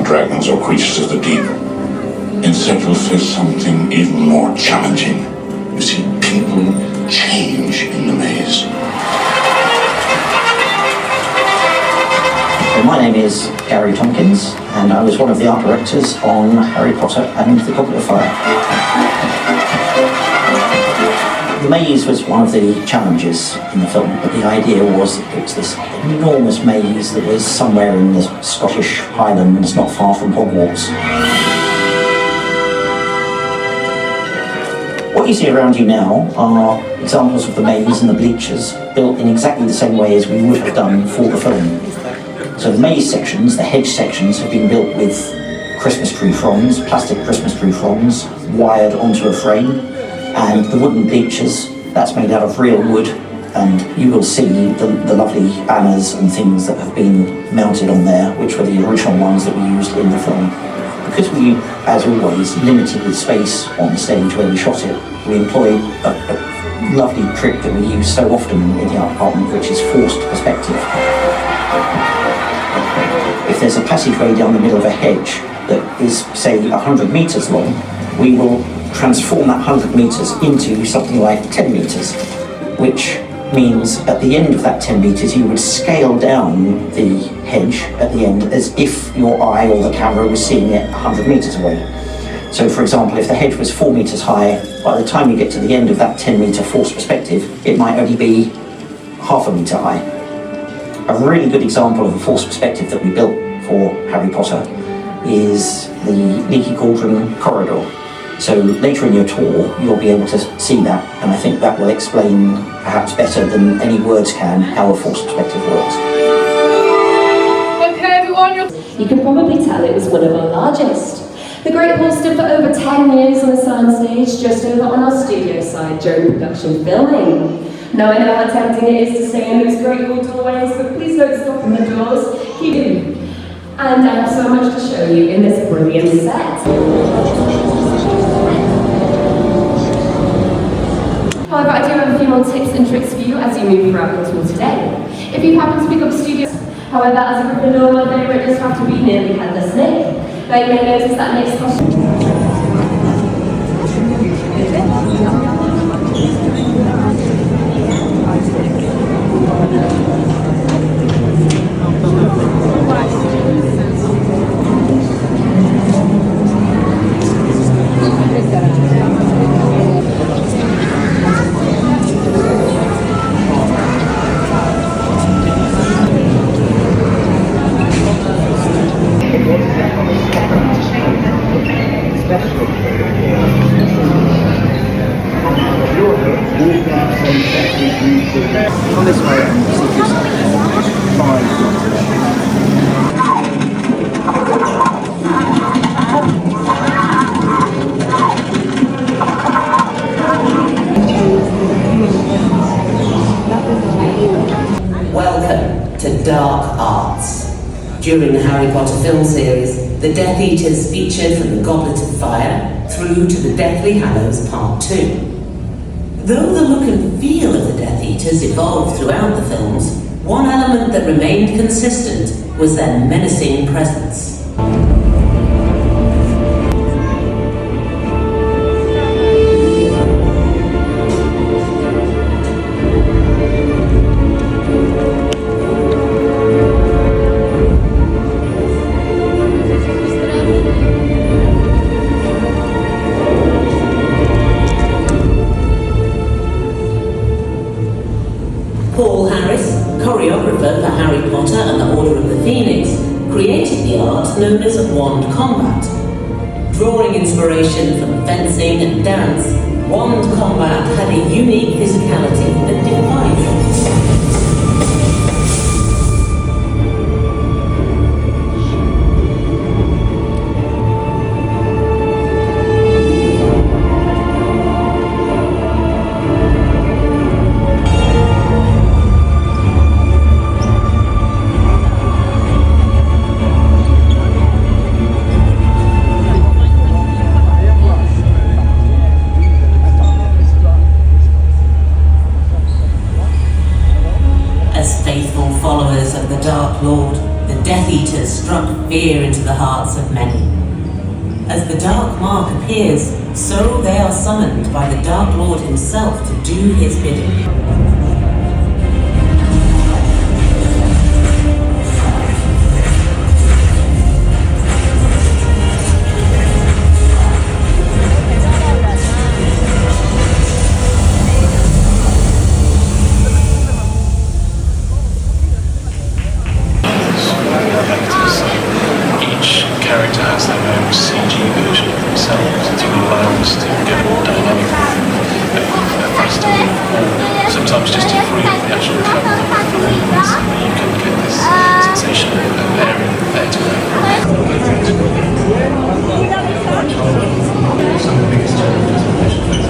dragons or creatures of the deep. Instead, you'll face something even more challenging. You see, people change in the maze. Well, my name is Gary Tompkins, and I was one of the art directors on Harry Potter and the Goblet of Fire. The maze was one of the challenges in the film, but the idea was it was this enormous maze that was somewhere in the Scottish Highlands, not far from Hogwarts. What you see around you now are examples of the maze and the bleachers built in exactly the same way as we would have done for the film. So the maze sections, the hedge sections, have been built with Christmas tree fronds, plastic Christmas tree fronds, wired onto a frame, and the wooden bleachers, that's made out of real wood, and you will see the lovely banners and things that have been mounted on there, which were the original ones that we used in the film. Because we, as always, limited the space on stage where we shot it, we employed a lovely trick that we use so often in the art department, which is forced perspective. If there's a passageway down the middle of a hedge that is, say, 100 metres long, we will transform that 100 metres into something like 10 metres, which means at the end of that 10 metres you would scale down the hedge at the end as if your eye or the camera was seeing it 100 metres away. So for example, if the hedge was 4 metres high, by the time you get to the end of that 10 metre forced perspective, it might only be half a metre high. A really good example of a forced perspective that we built for Harry Potter is the Leaky Cauldron corridor. So later in your tour, you'll be able to see that, and I think that will explain, perhaps better than any words can, how a forced perspective works. Okay, everyone, you can probably tell it was one of our largest. The Great Hall stood for over 10 years on the soundstage, just over on our studio side during production filming. Now I know how tempting it is to stay in those Great Hall doorways, but please don't stop in the doors, keep in. And I have so much to show you in this brilliant set. However, I do have a few more tips and tricks for you as you move throughout the tour today. If you happen to pick up studios, however, as a Gryffindor, my favourite does have to be Nearly Headless Nick. But you may notice that Nick's costume. On this way, Welcome to Dark Arts. During the Harry Potter film series, the Death Eaters featured from the Goblet of Fire through to the Deathly Hallows Part 2. Though the look and feel of the Death Eaters evolved throughout the films, one element that remained consistent was their menacing presence. Paul Harris, choreographer for Harry Potter and the Order of the Phoenix, created the art known as wand combat. Drawing inspiration from fencing and dance, wand combat had a unique physicality that defied it. As faithful followers of the Dark Lord, the Death Eaters struck fear into the hearts of many. As the Dark Mark appears, so they are summoned by the Dark Lord himself to do his bidding. Each character has their own CG version of themselves to allow us to get a more dynamic a faster or sometimes just to free up the actual camera performance. You can get this sensation of air in there to some of the biggest challenges of visual effects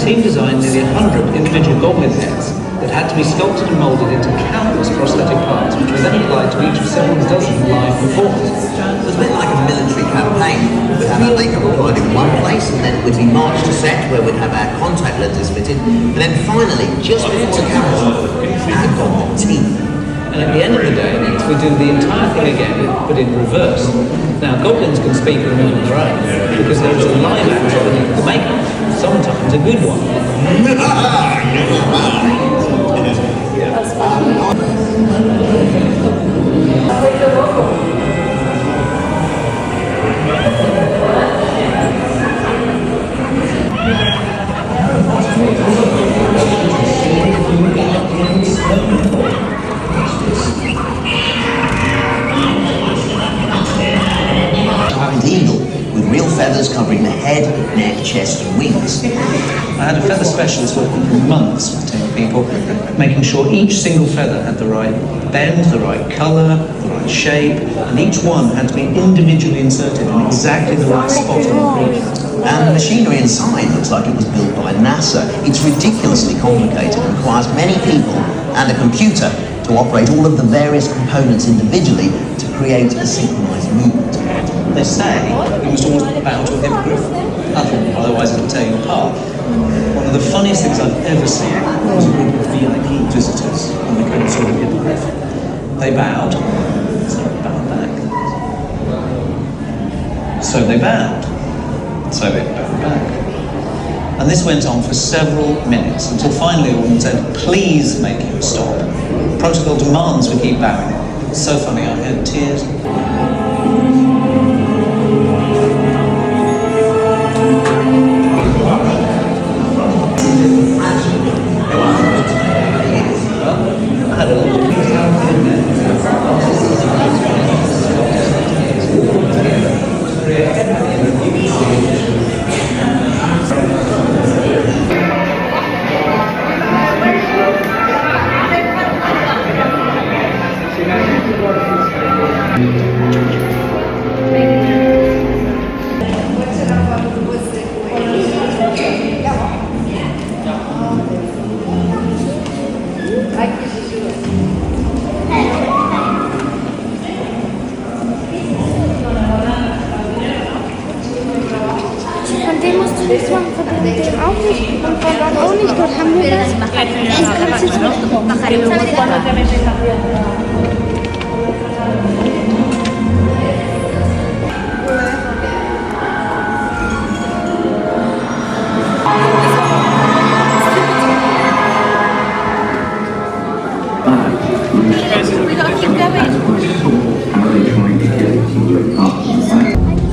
team designed nearly 100 individual goblin heads that had to be sculpted and moulded into countless prosthetic parts, which were then applied to each of several dozen live performances. It was a bit like a military campaign. We'd have our makeup applied in one place, and then we'd be marched to set where we'd have our contact lenses fitted, and then finally, just before the cameras were off, our goblin teeth. And at the end of the day, we do the entire thing again, but in reverse. Now, goblins can speak and move on their own, because there is a live actor beneath the makeup, sometimes a good one. Eagle, with real feathers covering the head, neck, chest and wings. I had a feather specialist working for months with 10 people, making sure each single feather had the right bend, the right colour, the right shape, and each one had to be individually inserted in exactly the right spot on the creature. And the machinery inside looks like it was built by NASA. It's ridiculously complicated and requires many people and a computer to operate all of the various components individually to create a synchronized movement. They say it was all bound to a hippogriff. Nothing, otherwise it'll tear you apart. One of the funniest things I've ever seen was a group of VIP visitors when they came and saw the hippogriff. They bowed, so they bowed back. So they bowed, so they bowed back. And this went on for several minutes until finally Alden said, "Please make him stop. Protocol demands we keep bowing." It's so funny, I had tears. Von dem musst du nichts machen, von dem auch nicht und von dort auch nicht. Dort haben wir das. Jetzt kannst du zurückkommen.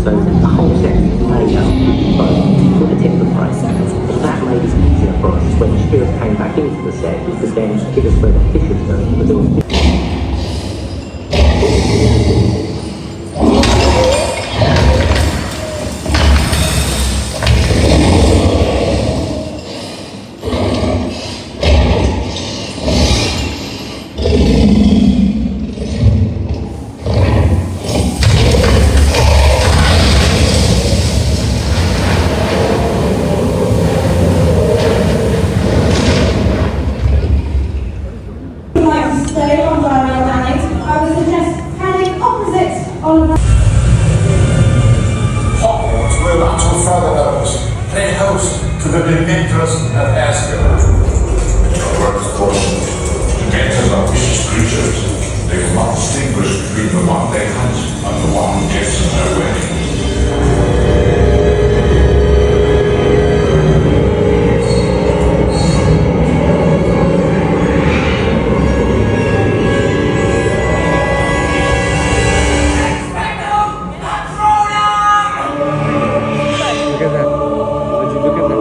So the whole set is laid out, but for the tip of the process, that made it easier for us when Stuart came back into the set, he could then give us where the fishes were, the little Hogwarts will, until further notice, play host to the Dementors of Azkaban. Word of caution. Dementors are vicious creatures. They cannot distinguish between the one they hunt and the one who gets in their way. Look at that. Would you look at that?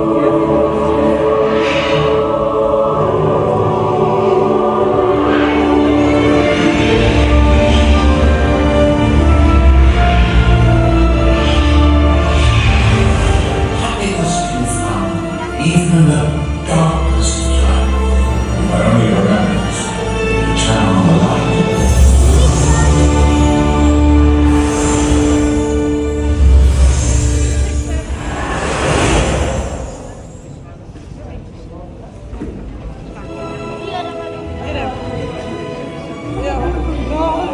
Happiness is found even in the darkest time. My only remembrance, Turn on the light. Oh,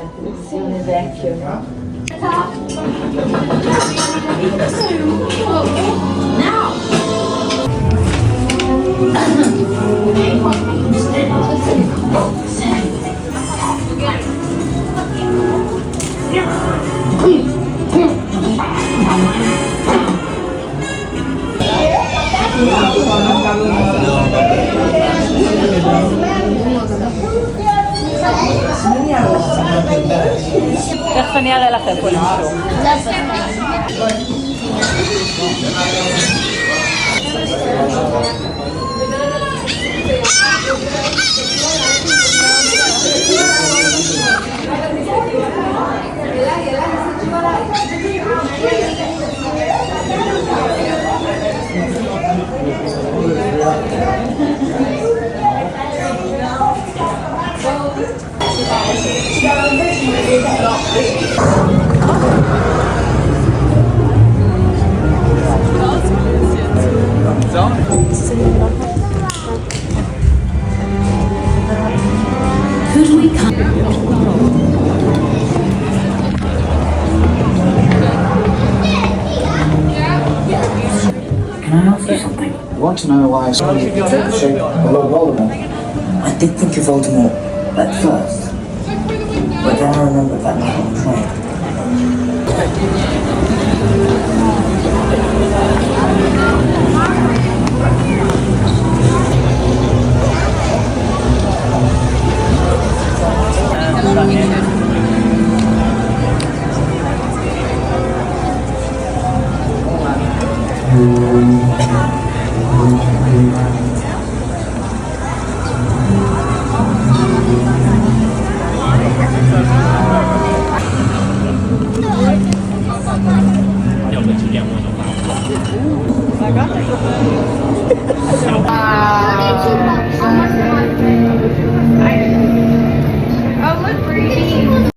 Attenzione vecchio. תכף אני אראה לכם פה למשהו. Could we come? Can I ask you something? You want to know why I saw you shape Lord Voldemort? I did think of Voldemort at first, but then I remembered that night on the train. Ah.